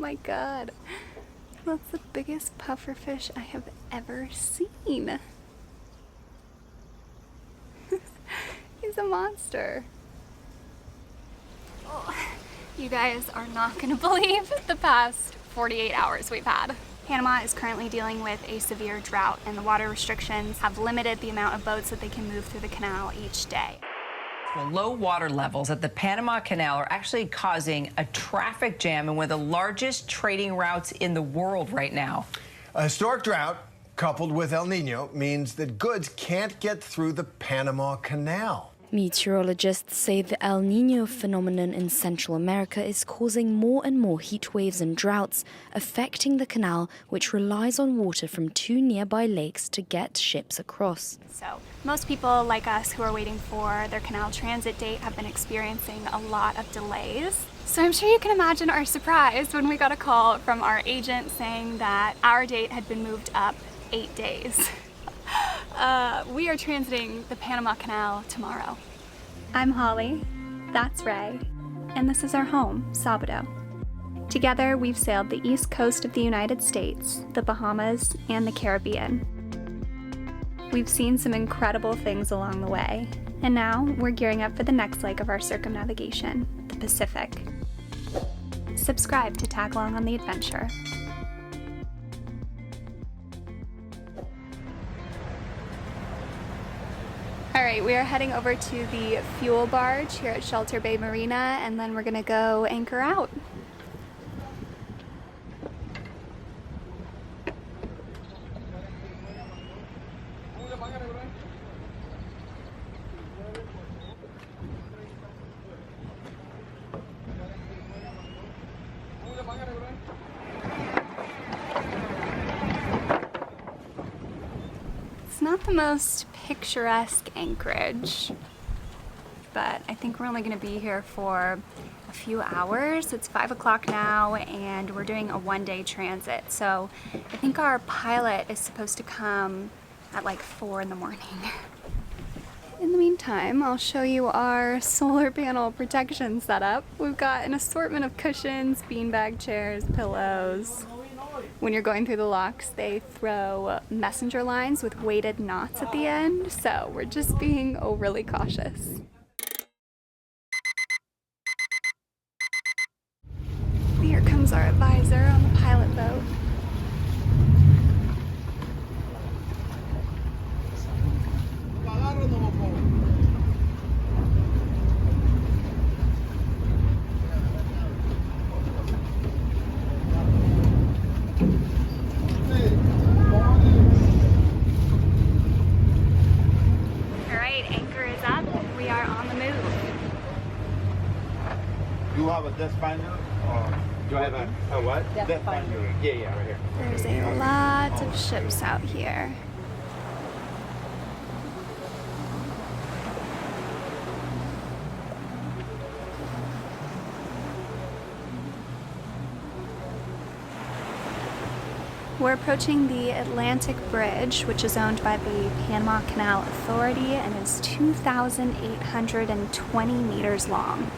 my god. That's the biggest pufferfish I have ever seen. He's a monster. Oh, you guys are not gonna believe the past 48 hours we've had. Panama is currently dealing with a severe drought, and the water restrictions have limited the amount of boats that they can move through the canal each day. Well, low water levels at the Panama Canal are actually causing a traffic jam in one of the largest trading routes in the world right now. A historic drought coupled with El Nino means that goods can't get through the Panama Canal. Meteorologists say the El Nino phenomenon in Central America is causing more and more heat waves and droughts, affecting the canal, which relies on water from two nearby lakes to get ships across. So most people like us who are waiting for their canal transit date have been experiencing a lot of delays. So I'm sure you can imagine our surprise when we got a call from our agent saying that our date had been moved up 8 days. We are transiting the Panama Canal tomorrow. I'm Holly, that's Ray, and this is our home, Sabado. Together, we've sailed the east coast of the United States, the Bahamas, and the Caribbean. We've seen some incredible things along the way, and now we're gearing up for the next leg of our circumnavigation, the Pacific. Subscribe to tag along on the adventure. All right, we are heading over to the fuel barge here at Shelter Bay Marina, and then we're gonna go anchor out. It's not the most picturesque anchorage, but I think we're only going to be here for a few hours. It's 5 o'clock now, and we're doing a one-day transit. So I think our pilot is supposed to come at like 4 in the morning. In the meantime, I'll show you our solar panel protection setup. We've got an assortment of cushions, beanbag chairs, pillows. When you're going through the locks, they throw messenger lines with weighted knots at the end, so we're just being overly cautious. Here comes our advisor on the pilot boat. Do you have a depth finder? Or do I have a what? Depth finder. Yeah, right here. There's a lot of ships out here. We're approaching the Atlantic Bridge, which is owned by the Panama Canal Authority and is 2,820 meters long.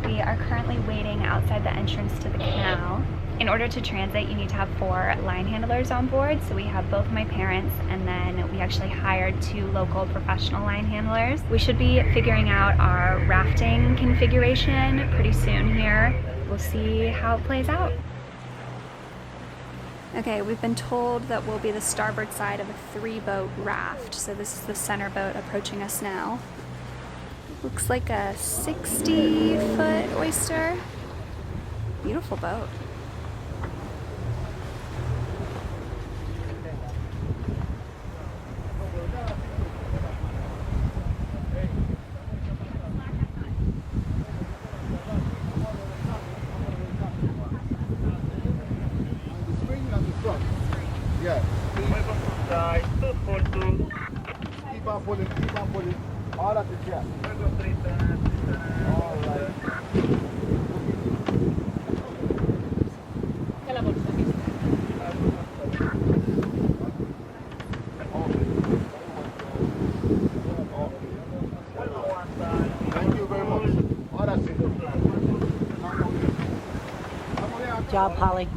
We are currently waiting outside the entrance to the canal. In order to transit, you need to have 4 line handlers on board. So we have both my parents, and then we actually hired 2 local professional line handlers. We should be figuring out our rafting configuration pretty soon here. We'll see how it plays out. Okay, we've been told that we'll be the starboard side of a 3-boat raft. So this is the center boat approaching us now. Looks like a 60-foot oyster. Beautiful boat. Yeah. Keep on pulling, keep on pulling. Ahora sí, yeah. All right. Thank you very much. Ahora sí. Good job, Holly.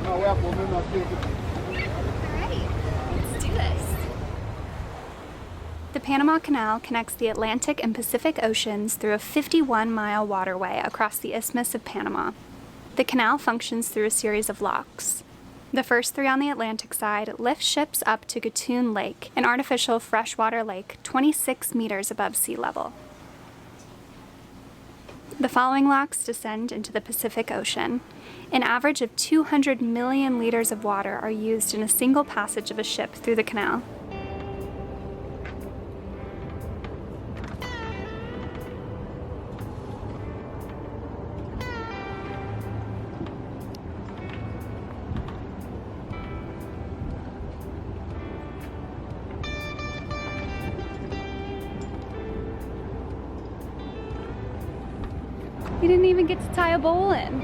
No, voy a ponerme aquí. Alright, let's do this. The Panama Canal connects the Atlantic and Pacific Oceans through a 51-mile waterway across the Isthmus of Panama. The canal functions through a series of locks. The first 3 on the Atlantic side lift ships up to Gatun Lake, an artificial freshwater lake 26 meters above sea level. The following locks descend into the Pacific Ocean. An average of 200 million liters of water are used in a single passage of a ship through the canal. You didn't even get to tie a bowl in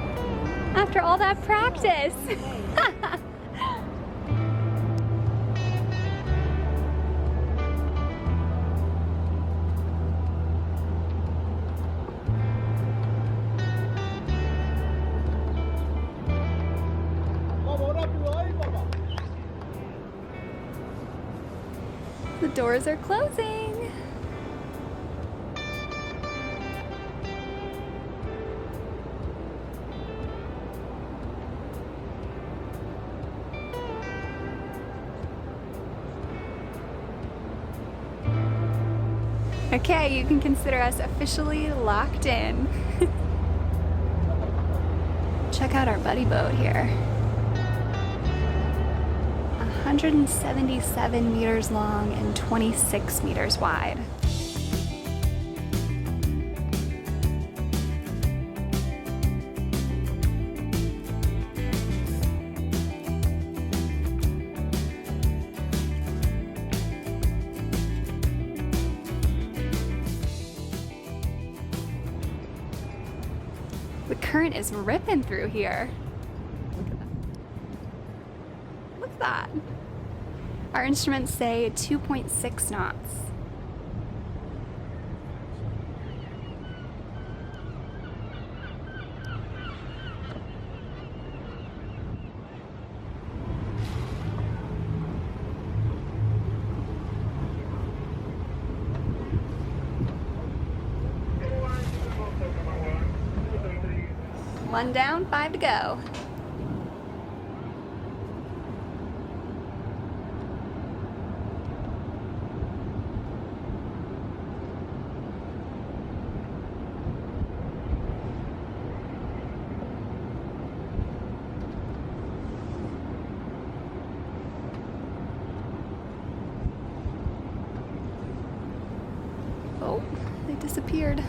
after all that practice. The doors are closing. Okay, you can consider us officially locked in. Check out our buddy boat here. 177 meters long and 26 meters wide. The current is ripping through here. Look at that. Our instruments say 2.6 knots. One down, 5 to go. Oh, they disappeared.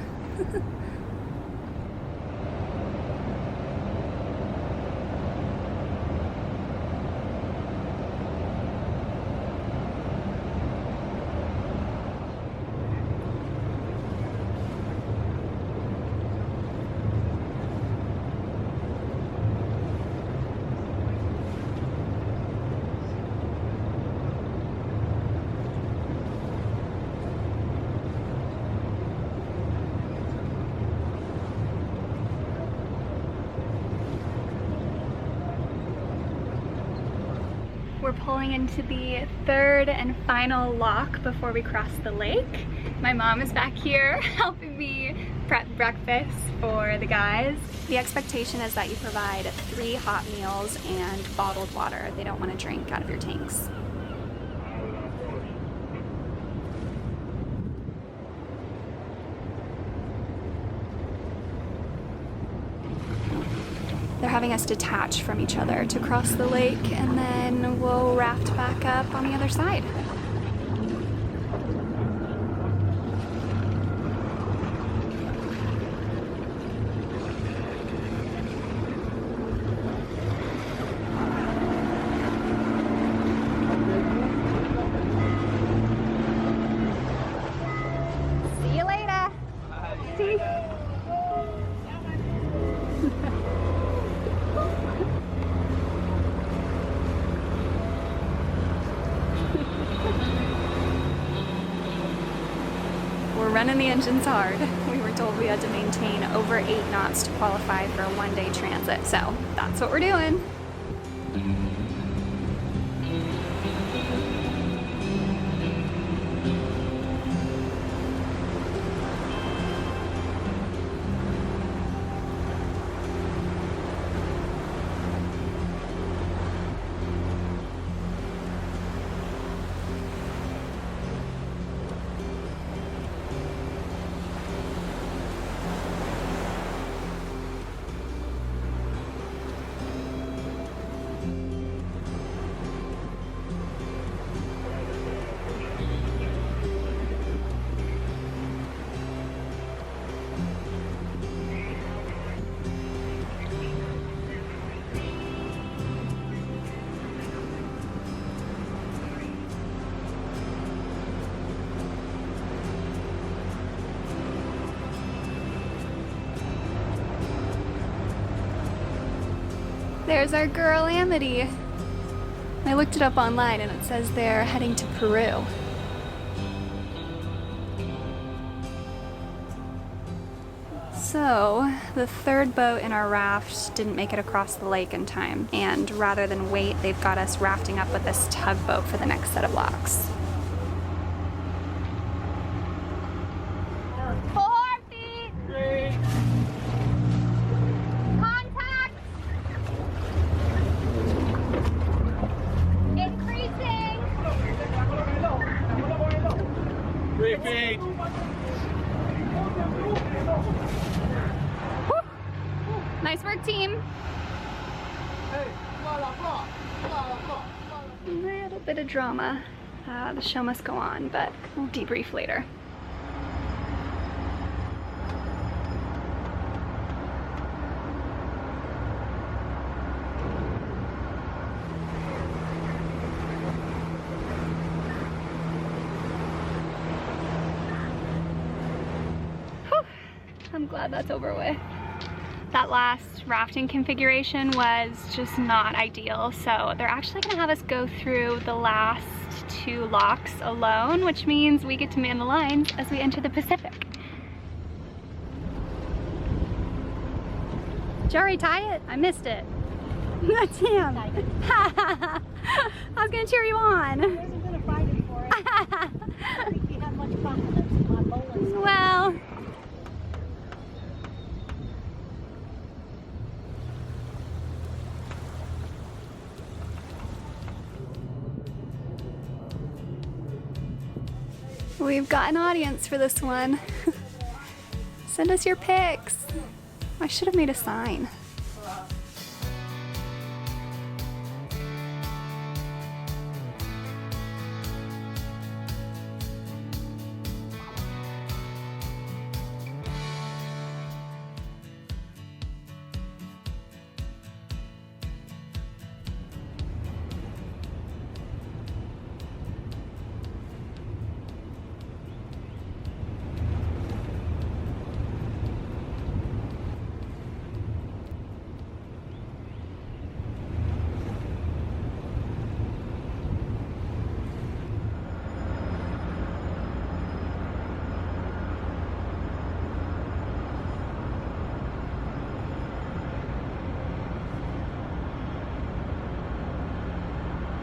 We're pulling into the third and final lock before we cross the lake. My mom is back here helping me prep breakfast for the guys. The expectation is that you provide 3 hot meals and bottled water. They don't want to drink out of your tanks. They're having us detach from each other to cross the lake, and then we'll wrap raft back up on the other side. See you later. See? We're running the engines hard. We were told we had to maintain over 8 knots to qualify for a one-day transit, so that's what we're doing. There's our girl Amity. I looked it up online and it says they're heading to Peru. So, the third boat in our raft didn't make it across the lake in time, and rather than wait, they've got us rafting up with this tugboat for the next set of locks. 4 feet! 3. Contact! Increasing! 3 feet. Nice work, team. A little bit of drama. The show must go on, but we'll debrief later. Whew. I'm glad that's over with. That last rafting configuration was just not ideal, so they're actually gonna have us go through the last 2 locks alone, which means we get to man the lines as we enter the Pacific. Did you already tie it? I missed it. Damn. I was gonna cheer you on. I wasn't gonna fight it for it. I don't think you have much confidence in my bowling. Well, we've got an audience for this one. Send us your pics. I should have made a sign.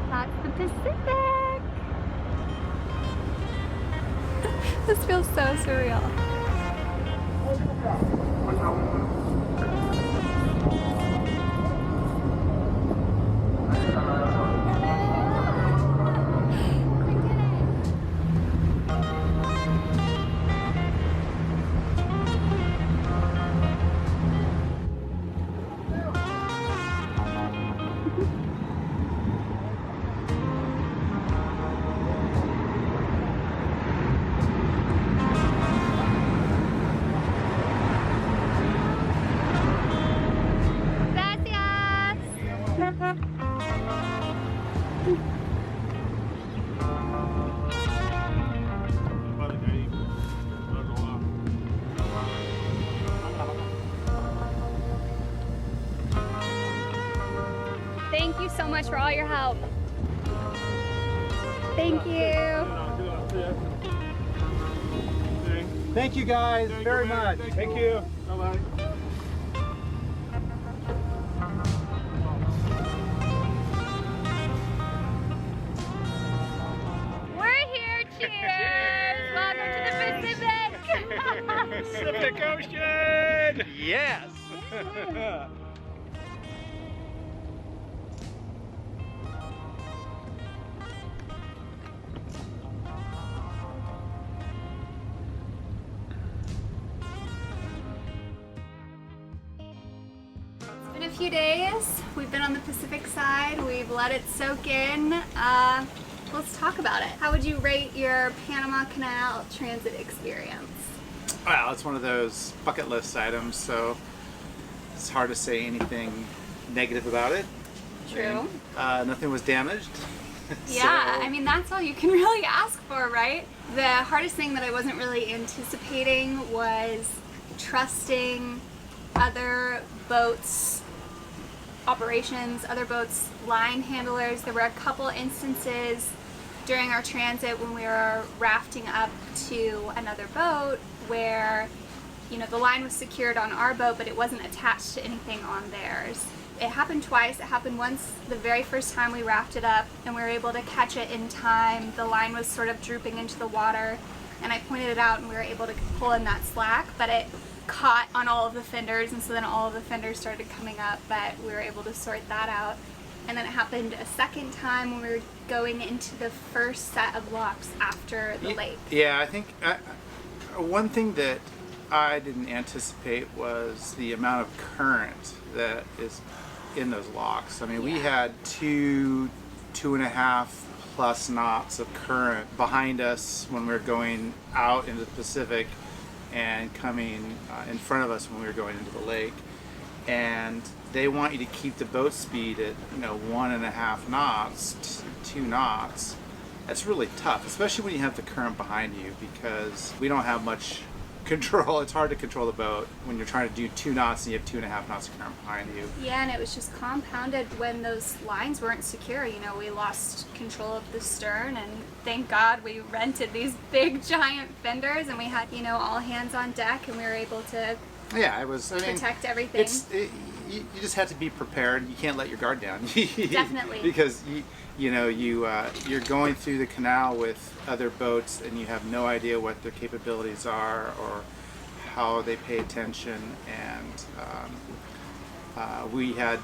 That's the Pacific! This feels so surreal. Thank you so much for all your help. Thank you. Thank you guys very much. Thank you. Bye-bye. We're here, cheers! Welcome to the Pacific! Pacific Ocean! Yes! It's been a few days. We've been on the Pacific side. We've let it soak in. Let's talk about it. How would you rate your Panama Canal Transit experience? Well, it's one of those bucket list items, so it's hard to say anything negative about it. True. Nothing was damaged. Yeah, So- I mean, that's all you can really ask for, right? The hardest thing that I wasn't really anticipating was trusting other boats' operations, other boats' line handlers. There were a couple instances during our transit when we were rafting up to another boat where, you know, the line was secured on our boat, but it wasn't attached to anything on theirs. It happened twice. It happened once the very first time we rafted up and we were able to catch it in time. The line was sort of drooping into the water and I pointed it out and we were able to pull in that slack, but it caught on all of the fenders and so then all of the fenders started coming up, but we were able to sort that out. And then it happened a second time when we were going into the first set of locks after the lake. Yeah, I think one thing that I didn't anticipate was the amount of current that is in those locks. I mean, we had 2.5 plus knots of current behind us when we were going out into the Pacific and coming in front of us when we were going into the lake. And they want you to keep the boat speed at 1.5 knots, 2 knots. That's really tough, especially when you have the current behind you, because we don't have much control. It's hard to control the boat when you're trying to do 2 knots and you have 2.5 knots of current behind you. Yeah, and it was just compounded when those lines weren't secure. You know, we lost control of the stern, and thank God we rented these big giant fenders, and we had, all hands on deck, and we were able to Yeah, it was. I mean, protect everything. You just have to be prepared. You can't let your guard down. Definitely. Because you're going through the canal with other boats and you have no idea what their capabilities are or how they pay attention. And we had,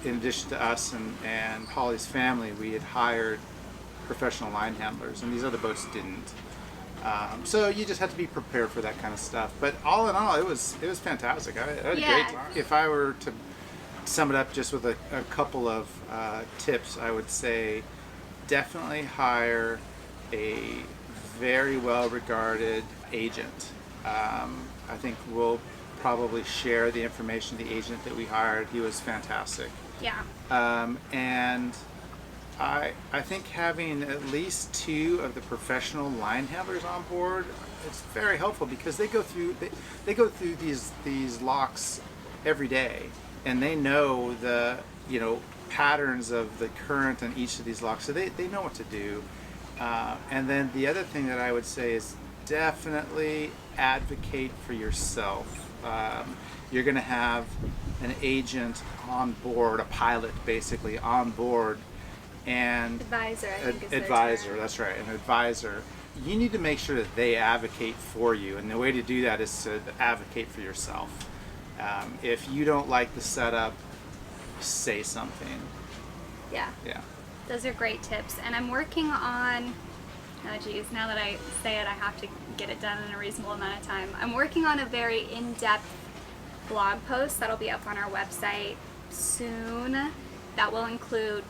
in addition to us and Holly's family, we had hired professional line handlers, and these other boats didn't. So you just have to be prepared for that kind of stuff. But all in all, it was fantastic. I had a great time. If I were to sum it up just with a couple of tips, I would say definitely hire a very well-regarded agent. I think we'll probably share the information of the agent that we hired. He was fantastic. Yeah. And I think having at least 2 of the professional line handlers on board is very helpful, because they go through these locks every day, and they know the patterns of the current in each of these locks, so they know what to do. And then the other thing that I would say is definitely advocate for yourself. You're going to have an agent on board, a pilot basically on board. And Advisor, I think is their advisor, term. that's right, an advisor. You need to make sure that they advocate for you, and the way to do that is to advocate for yourself. If you don't like the setup, say something. Yeah. Yeah. Those are great tips. And I'm working on, oh geez, now that I say it, I have to get it done in a reasonable amount of time. I'm working on a very in-depth blog post that'll be up on our website soon. That will include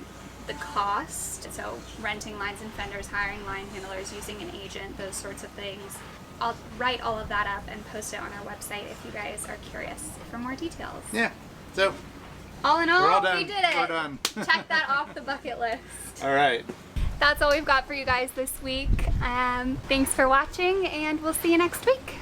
the cost, so renting lines and fenders, hiring line handlers, using an agent, those sorts of things. I'll write all of that up and post it on our website if you guys are curious for more details. Yeah. So All in We're all all, done. we did it. We're done. Check that off the bucket list. All right. That's all we've got for you guys this week. Thanks for watching, and we'll see you next week.